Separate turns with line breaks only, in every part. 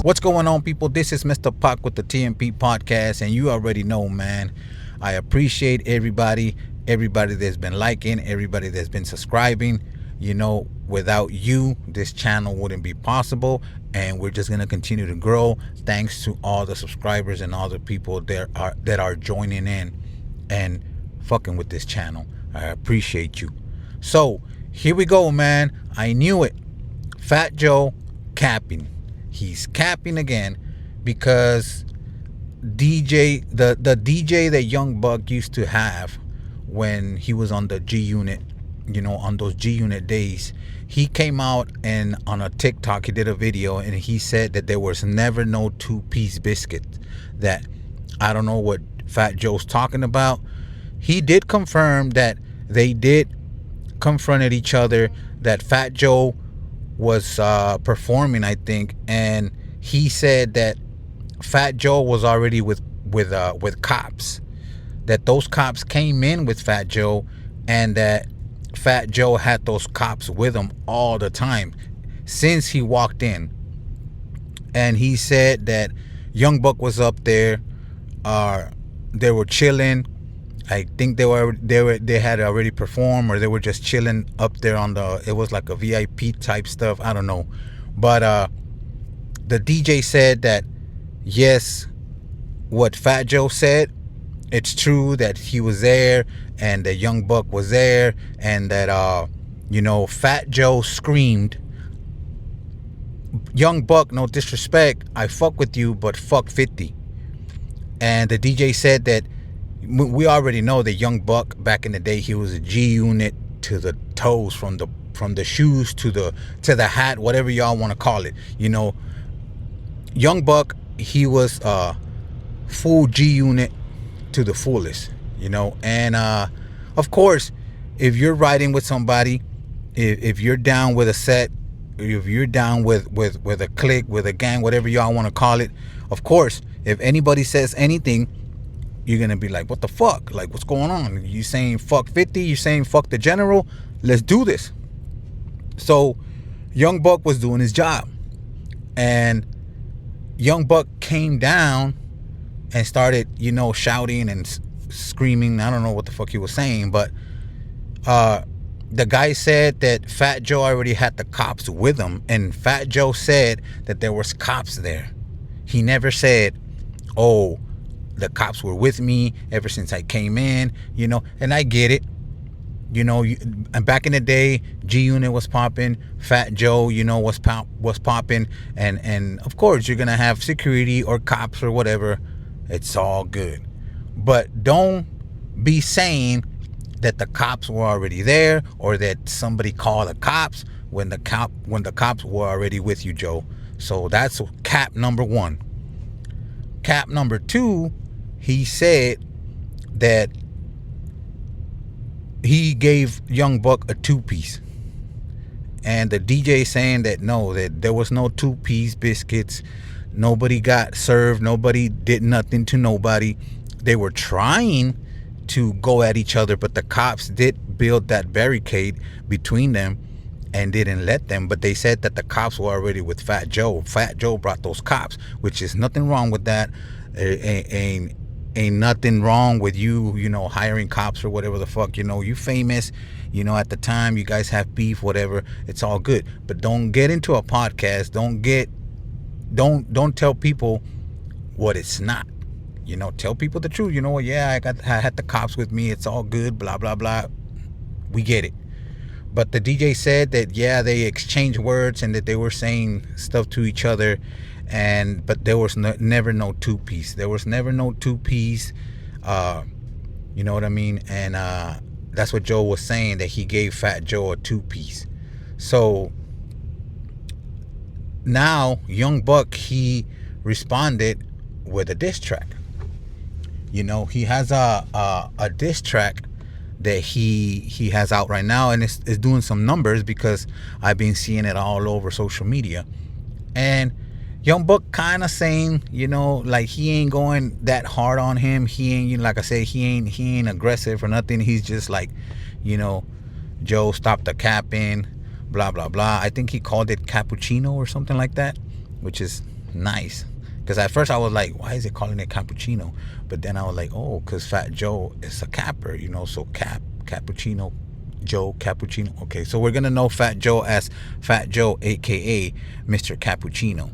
What's going on, people? This is Mr. Puck with the TMP podcast, and you already know, man. I appreciate everybody that's been liking, everybody that's been subscribing. Without you, this channel wouldn't be possible, and we're just gonna continue to grow thanks to all the subscribers and all the people that are joining in and fucking with this channel. I appreciate you. So here we go, man. I knew it. Fat Joe capping. He's capping again because the DJ that Young Buck used to have when he was on the G Unit, on those G Unit days, he came out and on a TikTok he did a video and he said that there was never no two-piece biscuit. That I don't know what Fat Joe's talking about. He did confirm that they did confronted each other, that Fat Joe was performing, I think, and he said that Fat Joe was already with cops, that those cops came in with Fat Joe, and that Fat Joe had those cops with him all the time since he walked in. And he said that Young Buck was up there, they were chilling. I think they had already performed, or they were just chilling up there it was like a VIP type stuff. I don't know. But the DJ said that yes, what Fat Joe said, it's true that he was there and that Young Buck was there, and that Fat Joe screamed, "Young Buck, no disrespect, I fuck with you, but fuck 50." And the DJ said that we already know that Young Buck back in the day, he was a G Unit to the toes, from the shoes to the hat, whatever y'all want to call it. Young Buck, he was full G Unit to the fullest. And of course, if you're riding with somebody, if you're down with a set, if you're down with a clique, with a gang, whatever y'all want to call it, of course, if anybody says anything, you're gonna be like, what the fuck? Like, what's going on? You saying fuck 50? You saying fuck the general? Let's do this. So Young Buck was doing his job, and Young Buck came down and started, shouting and screaming. I don't know what the fuck he was saying, but the guy said that Fat Joe already had the cops with him, and Fat Joe said that there was cops there. He never said, oh, the cops were with me ever since I came in, and I get it. And back in the day, G Unit was popping, Fat Joe, was popping, and of course you're gonna have security or cops or whatever. It's all good, but don't be saying that the cops were already there, or that somebody called the cops when the cops were already with you, Joe. So that's cap number one. Cap number two, he said that he gave Young Buck a two-piece, and the DJ saying that no, that there was no two-piece biscuits. Nobody got served. Nobody did nothing to nobody. They were trying to go at each other, but the cops did build that barricade between them and didn't let them. But they said that the cops were already with Fat Joe. Fat Joe brought those cops, which is nothing wrong with that. Ain't nothing wrong with you, hiring cops or whatever the fuck. You famous, at the time you guys have beef, whatever. It's all good, but don't get into a podcast. Don't tell people what it's not. Tell people the truth. Yeah, I had the cops with me. It's all good. Blah blah blah. We get it. But the DJ said that yeah, they exchanged words and that they were saying stuff to each other, but there was never no two-piece. There was never no two-piece. You know what I mean? And that's what Joe was saying, that he gave Fat Joe a two-piece. So now Young Buck, he responded with a diss track. He has a diss track that he has out right now, and it's doing some numbers because I've been seeing it all over social media. And Young Buck kind of saying, like he ain't going that hard on him. He ain't, like I said, he ain't aggressive or nothing. He's just like, Joe, stop the capping, blah blah blah. I think he called it cappuccino or something like that, which is Nice. Because at first I was like, why is it calling it cappuccino? But then I was like, oh, because Fat Joe is a capper, so cappuccino, Joe, cappuccino. Okay, so we're going to know Fat Joe as Fat Joe, a.k.a. Mr. Cappuccino.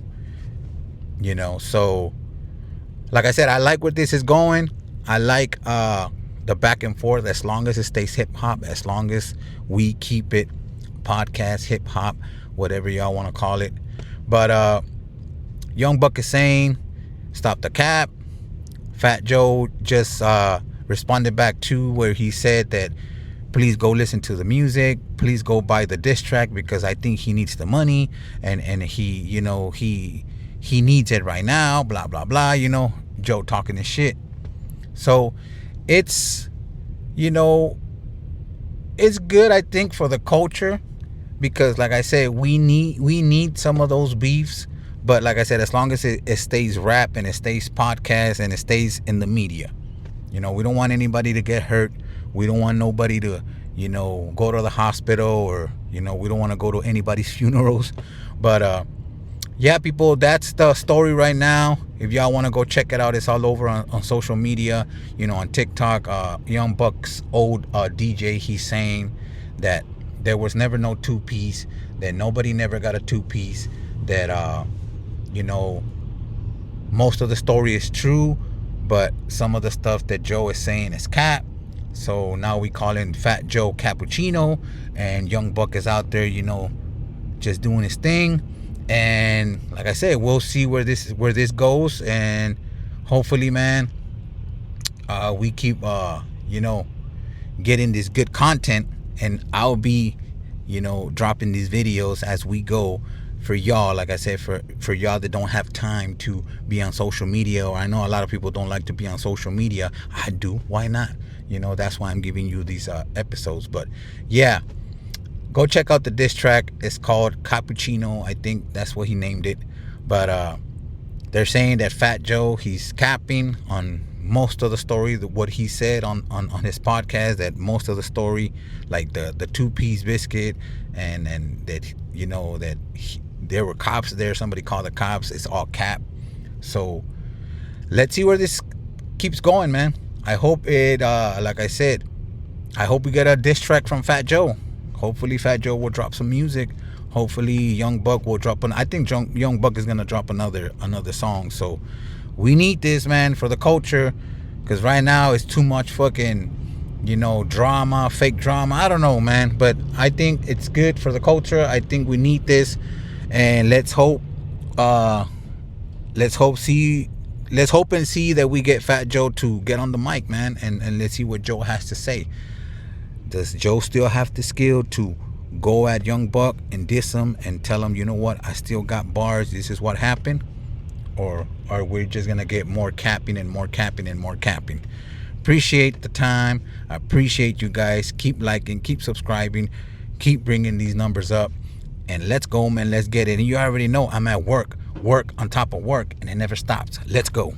So like I said, I like where this is going. I like the back and forth, as long as it stays hip hop, as long as we keep it podcast, hip hop, whatever y'all want to call it. But Young Buck is saying, stop the cap. Fat Joe just responded back to where he said that please go listen to the music, please go buy the diss track, because I think he needs the money, and he he needs it right now, blah blah blah. Joe talking his shit. So it's it's good, I think, for the culture, because like I said, we need some of those beefs. But like I said, as long as it stays rap and it stays podcast and it stays in the media, we don't want anybody to get hurt. We don't want nobody to go to the hospital, or we don't want to go to anybody's funerals. But yeah, people, that's the story right now. If y'all want to go check it out, it's all over on social media, on TikTok. Young Buck's old DJ, he's saying that there was never no two-piece, that nobody never got a two-piece, that most of the story is true, but some of the stuff that Joe is saying is cap. So now we call him Fat Joe Cappuccino, and Young Buck is out there, just doing his thing. And like I said, we'll see where this goes, and hopefully, man, we keep getting this good content, and I'll be dropping these videos as we go for y'all. Like I said, for y'all that don't have time to be on social media, or I know a lot of people don't like to be on social media. I do. Why not? That's why I'm giving you these episodes. But yeah, go check out the diss track. It's called Cappuccino. I think that's what he named it. But they're saying that Fat Joe, he's capping on most of the story, what he said on his podcast, that most of the story, like the two-piece biscuit, and that that there were cops there, somebody called the cops, it's all cap. So let's see where this keeps going, man. I hope it like I said, I hope we get a diss track from Fat Joe. Hopefully Fat Joe will drop some music. Hopefully Young Buck will drop I think Young Buck is gonna drop another song. So we need this, man, for the culture, because right now it's too much fucking drama, fake drama. I don't know, man, but I think it's good for the culture. I think we need this, and let's hope and see that we get Fat Joe to get on the mic, man, and let's see what Joe has to say. Does Joe still have the skill to go at Young Buck and diss him and tell him, what, I still got bars, this is what happened? Or are we just gonna get more capping and more capping and more capping? Appreciate the time. I appreciate you guys. Keep liking, keep subscribing, keep bringing these numbers up, and let's go, man. Let's get it. And you already know I'm at work on top of work, and it never stops. Let's go.